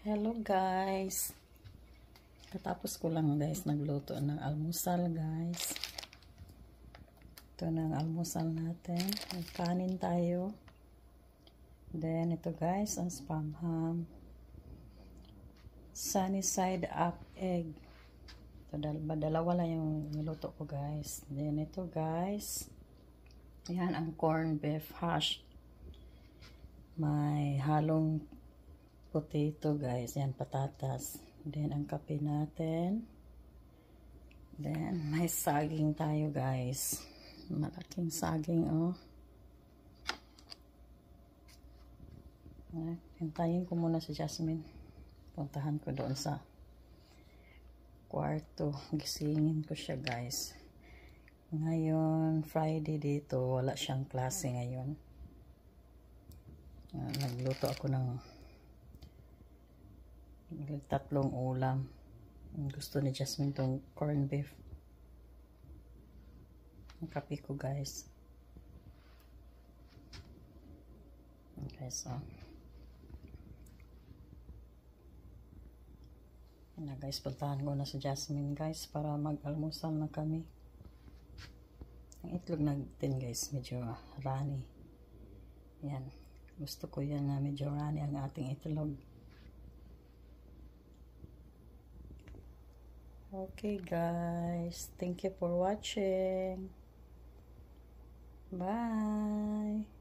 Hello guys. Katapos ko lang guys nagluto ng almusal guys. Ito na ang almusal natin. May kanin tayo. Then ito guys ang spam ham. Sunny side up egg. Ito dalawa lang yung niluto ko guys. Then ito guys. Yan ang corned beef hash. May halong potato guys. Yan, patatas. Then, ang kape natin. Then, may saging tayo guys. Malaking saging, oh. Hintayin ko muna si Jasmine. Puntahan ko doon sa kwarto. Gisingin ko siya guys. Ngayon, Friday dito. Wala siyang klase ngayon. Nagluto ako ng tatlong ulam. Gusto ni Jasmine tong corned beef. Ang kape ko guys. Okay, so na guys, puntahan ko na si Jasmine guys para mag-almusal na kami. Ang itlog natin guys medyo runny. Yan, gusto ko yan na medyo runny ang ating itlog. Okay guys, thank you for watching. Bye.